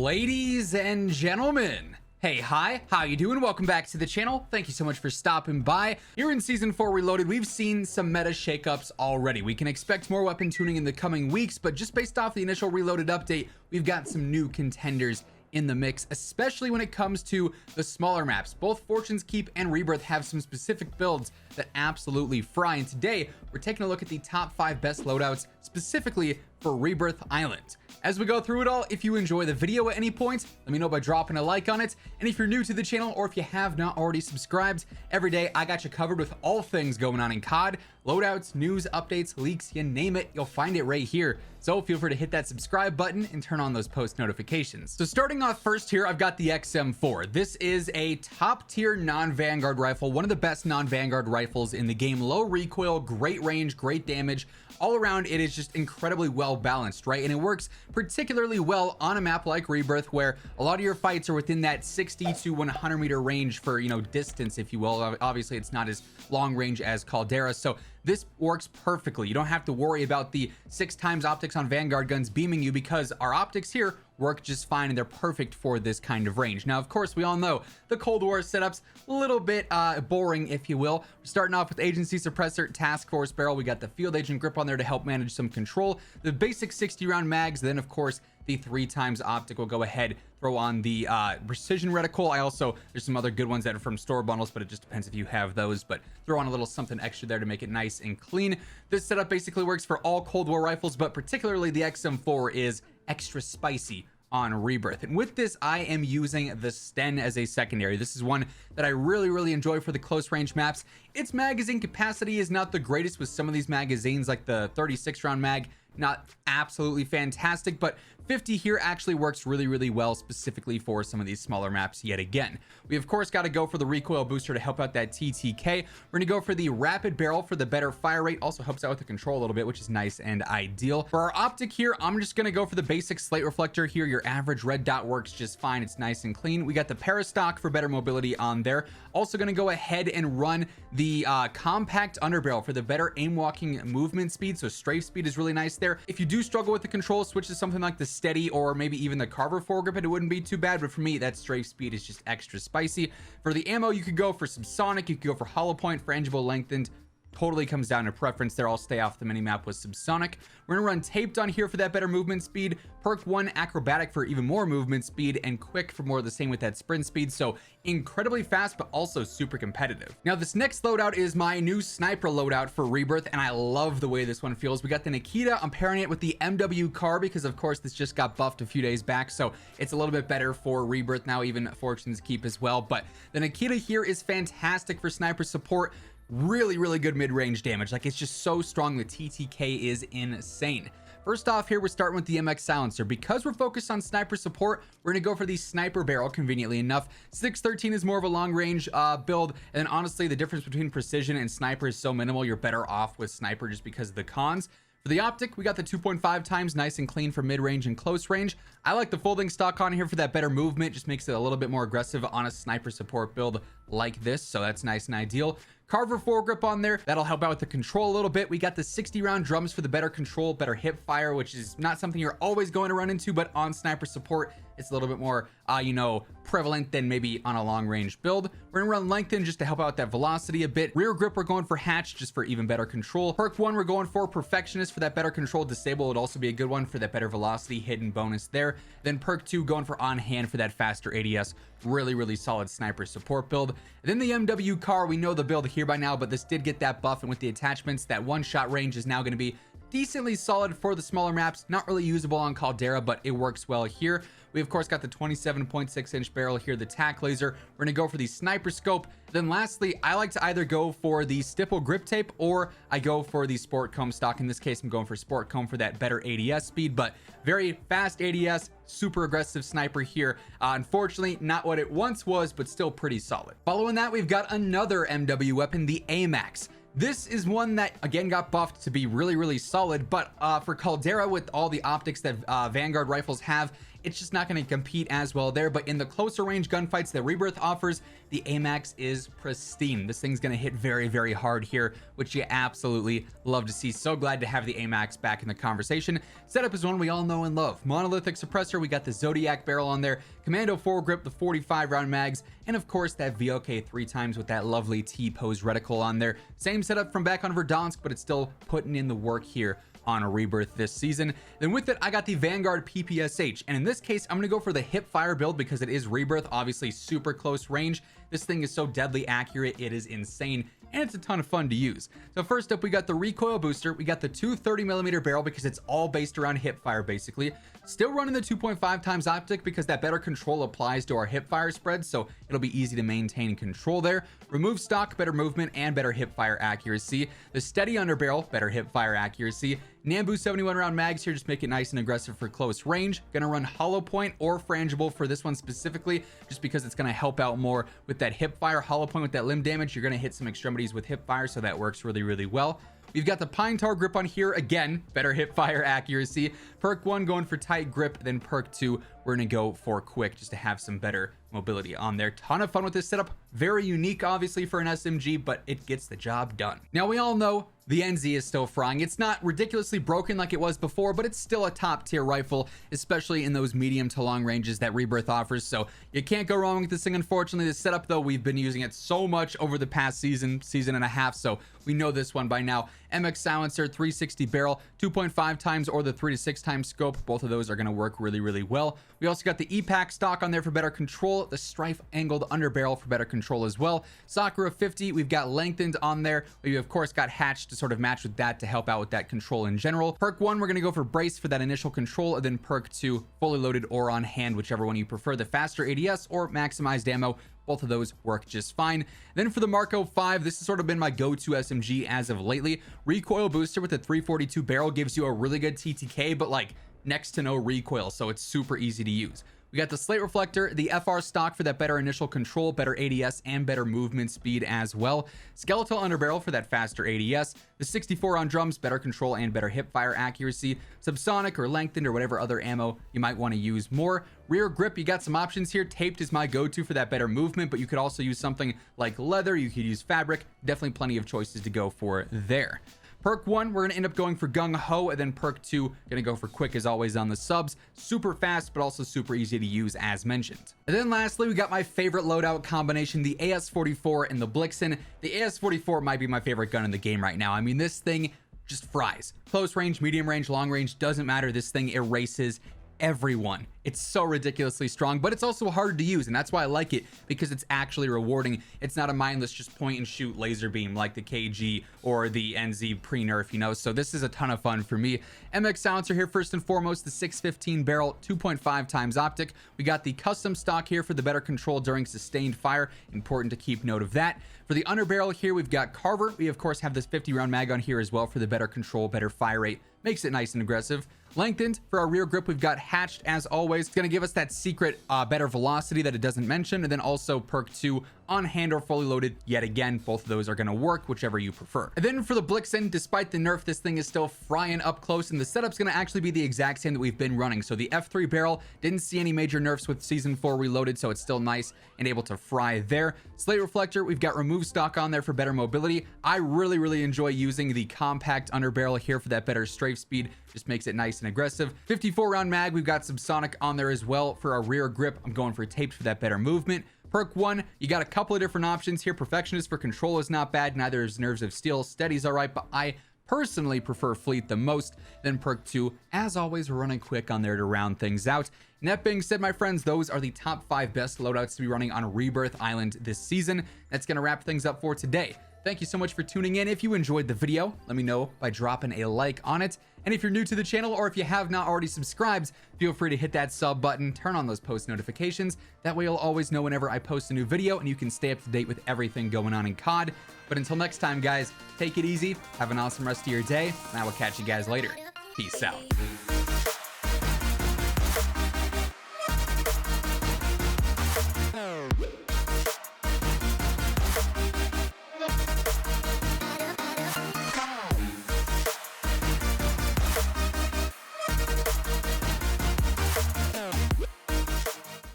Ladies and gentlemen, hey, hi, how you doing? Welcome back to the channel. Thank you so much for stopping by. Here in Season 4 Reloaded, we've seen some meta shakeups already. We can expect more weapon tuning in the coming weeks, but just based off the initial Reloaded update, we've got some new contenders in the mix, especially when it comes to the smaller maps. Both Fortune's Keep and Rebirth have some specific builds that absolutely fry, and today we're taking a look at the top 5 best loadouts specifically for Rebirth Island. As we go through it all, if you enjoy the video at any point, let me know by dropping a like on it. And if you're new to the channel or if you have not already subscribed, every day I got you covered with all things going on in COD, loadouts, news, updates, leaks, you name it, you'll find it right here. So feel free to hit that subscribe button and turn on those post notifications. So starting off first here, I've got the XM4. This is a top tier non-Vanguard rifle, one of the best non-Vanguard rifles in the game. Low recoil, great range, great damage. All around, it is just incredibly well balanced, right? And it works particularly well on a map like Rebirth, where a lot of your fights are within that 60 to 100 meter range for, distance, if you will. Obviously, it's not as long range as Caldera, so this works perfectly. You don't have to worry about the 6x optics on Vanguard guns beaming you, because our optics here work just fine and they're perfect for this kind of range. Now, of course, we all know the Cold War setup's a little bit boring, if you will. We're starting off with Agency Suppressor, Task Force Barrel. We got the Field Agent Grip on there to help manage some control. The basic 60 round mags, then of course the 3x optic will go ahead, throw on the precision reticle. There's some other good ones that are from store bundles, but it just depends if you have those, but throw on a little something extra there to make it nice and clean. This setup basically works for all Cold War rifles, but particularly the XM4 is extra spicy on Rebirth. And with this, I am using the Sten as a secondary. This is one that I really enjoy for the close range maps. Its magazine capacity is not the greatest with some of these magazines, like the 36 round mag, not absolutely fantastic, but 50 here actually works really well, specifically for some of these smaller maps yet again. We of course got to go for the recoil booster to help out that TTK. We're gonna go for the rapid barrel for the better fire rate, also helps out with the control a little bit, which is nice and ideal. For our optic here, I'm just gonna go for the basic slate reflector here. Your average red dot works just fine, it's nice and clean. We got the parastock for better mobility on there. Also gonna go ahead and run the compact underbarrel for the better aim walking movement speed, so strafe speed is really nice there. If you do struggle with the control, switch to something like the steady or maybe even the Carver foregrip, and it wouldn't be too bad, but for me that strafe speed is just extra spicy. For the ammo, you could go for some sonic, you could go for hollow point, frangible, lengthened. Totally comes down to preference there. I'll stay off the minimap with subsonic. We're gonna run taped on here for that better movement speed, perk 1 acrobatic for even more movement speed, and quick for more of the same with that sprint speed. So incredibly fast, but also super competitive. Now this next loadout is my new sniper loadout for Rebirth, and I love the way this one feels. We got the Nikita. I'm pairing it with the MW car because of course this just got buffed a few days back, so it's a little bit better for Rebirth now, even Fortune's Keep as well. But the Nikita here is fantastic for sniper support. Really good mid-range damage. Like, it's just so strong. The TTK is insane. First off here, we're starting with the AMAX silencer. Because we're focused on sniper support, we're gonna go for the sniper barrel, conveniently enough. 613 is more of a long range build, and honestly the difference between precision and sniper is so minimal, you're better off with sniper just because of the cons. For the optic, we got the 2.5x, nice and clean for mid-range and close range. I like the folding stock on here for that better movement, just makes it a little bit more aggressive on a sniper support build like this, so that's nice and ideal. Carver foregrip on there, that'll help out with the control a little bit. We got the 60 round drums for the better control, better hip fire, which is not something you're always going to run into, but on sniper support it's a little bit more prevalent than maybe on a long range build. We're gonna run lengthen just to help out that velocity a bit. Rear grip, we're going for hatch just for even better control. Perk 1, we're going for perfectionist for that better control. Disable would also be a good one for that better velocity hidden bonus there. Then perk 2, going for on hand for that faster ADS. Really solid sniper support build. And then the MW car, we know the build here by now, but this did get that buff, and with the attachments, that one shot range is now going to be decently solid for the smaller maps. Not really usable on Caldera, but it works well here. We of course got the 27.6 inch barrel here, the tack laser. We're gonna go for the sniper scope. Then lastly, I like to either go for the stipple grip tape or I go for the sport comb stock. In this case, I'm going for sport comb for that better ADS speed, but very fast ADS, super aggressive sniper here. Unfortunately, not what it once was, but still pretty solid. Following that, we've got another MW weapon, the AMAX. This is one that again got buffed to be really solid, but for Caldera, with all the optics that Vanguard rifles have, it's just not going to compete as well there. But in the closer range gunfights that Rebirth offers, the AMAX is pristine. This thing's going to hit very, very hard here, which you absolutely love to see. So glad to have the AMAX back in the conversation. Setup is one we all know and love. Monolithic suppressor, we got the Zodiac barrel on there, Commando foregrip, the 45 round mags, and of course that VOK 3x with that lovely T-pose reticle on there. Same setup from back on Verdansk, but it's still putting in the work here on a Rebirth this season. Then with it, I got the Vanguard PPSH, and in this case, I'm gonna go for the hip fire build because it is Rebirth, obviously super close range. This thing is so deadly accurate, it is insane, and it's a ton of fun to use. So first up, we got the recoil booster. We got the 230mm barrel because it's all based around hip fire basically. Still running the 2.5x optic because that better control applies to our hip fire spread, so it'll be easy to maintain control there. Remove stock, better movement, and better hip fire accuracy. The steady underbarrel, better hip fire accuracy. Nambu 71 round mags here, just make it nice and aggressive for close range. Gonna run hollow point or frangible for this one specifically, just because it's gonna help out more with that hip fire. Hollow point with that limb damage, you're gonna hit some extremities with hip fire, so that works really, really well. We've got the pine tar grip on here. Again, better hip fire accuracy. Perk 1 going for tight grip, then perk 2 we're gonna go for quick, just to have some better mobility on there. Ton of fun with this setup. Very unique obviously for an SMG, but it gets the job done. Now we all know the NZ is still frying. It's not ridiculously broken like it was before, but it's still a top tier rifle, especially in those medium to long ranges that Rebirth offers. So you can't go wrong with this thing. Unfortunately, the setup though, we've been using it so much over the past season and a half, so we know this one by now. MX silencer, 360 barrel, 2.5x or the 3 to 6x scope. Both of those are going to work really, really well. We also got the EPAC stock on there for better control, the strife angled underbarrel for better control as well. Sakura 50, we've got lengthened on there. We of course got hatched to sort of match with that to help out with that control in general. Perk 1, we're going to go for brace for that initial control, and then perk 2, fully loaded or on hand, whichever one you prefer. The faster ADS or maximized ammo, both of those work just fine. Then for the Marco 5, this has sort of been my go-to SMG as of lately. Recoil booster with a 342 barrel gives you a really good TTK, but like next to no recoil, so it's super easy to use. We got the slate reflector, the FR stock for that better initial control, better ADS, and better movement speed as well. Skeletal underbarrel for that faster ADS. The 64 on drums, better control and better hip fire accuracy. Subsonic or lengthened or whatever other ammo you might want to use more. Rear grip, you got some options here. Taped is my go-to for that better movement, but you could also use something like leather. You could use fabric. Definitely plenty of choices to go for there. Perk 1, we're going to end up going for Gung Ho, and then perk 2, going to go for quick as always on the subs. Super fast, but also super easy to use as mentioned. And then lastly, we got my favorite loadout combination, the AS44 and the Blixen. The AS44 might be my favorite gun in the game right now. I mean, this thing just fries. Close range, medium range, long range, doesn't matter. This thing erases everyone. It's so ridiculously strong, but it's also hard to use, and that's why I like it, because it's actually rewarding. It's not a mindless just point and shoot laser beam like the KG or the NZ pre-nerf, you know, so this is a ton of fun for me. MX silencer here first and foremost, the 615 barrel, 2.5x optic. We got the custom stock here for the better control during sustained fire. Important to keep note of that. For the underbarrel here, we've got Carver. We of course have this 50 round mag on here as well for the better control, better fire rate. Makes it nice and aggressive. Lengthened for our rear grip, we've got hatched as always. It's going to give us that secret better velocity that it doesn't mention, and then also perk 2 on hand or fully loaded. Yet again, both of those are going to work, whichever you prefer. And then for the Blixen, despite the nerf, this thing is still frying up close, and the setup's going to actually be the exact same that we've been running. So the F3 barrel didn't see any major nerfs with season 4 reloaded, so it's still nice and able to fry there. Slate reflector, we've got remove stock on there for better mobility. I really enjoy using the compact underbarrel here for that better strafe speed. Just makes it nice and aggressive. 54 round mag, we've got subsonic on there as well for our rear grip. I'm going for taped for that better movement. Perk 1, you got a couple of different options here. Perfectionist for control is not bad, neither is Nerves of Steel. Steady's all right, but I personally prefer Fleet the most. Then perk 2, as always, we're running quick on there to round things out. And that being said, my friends, those are the top 5 best loadouts to be running on Rebirth Island this season. That's going to wrap things up for today. Thank you so much for tuning in. If you enjoyed the video, let me know by dropping a like on it. And if you're new to the channel, or if you have not already subscribed, feel free to hit that sub button, turn on those post notifications. That way you'll always know whenever I post a new video, and you can stay up to date with everything going on in COD. But until next time, guys, take it easy, have an awesome rest of your day, and I will catch you guys later. Peace out.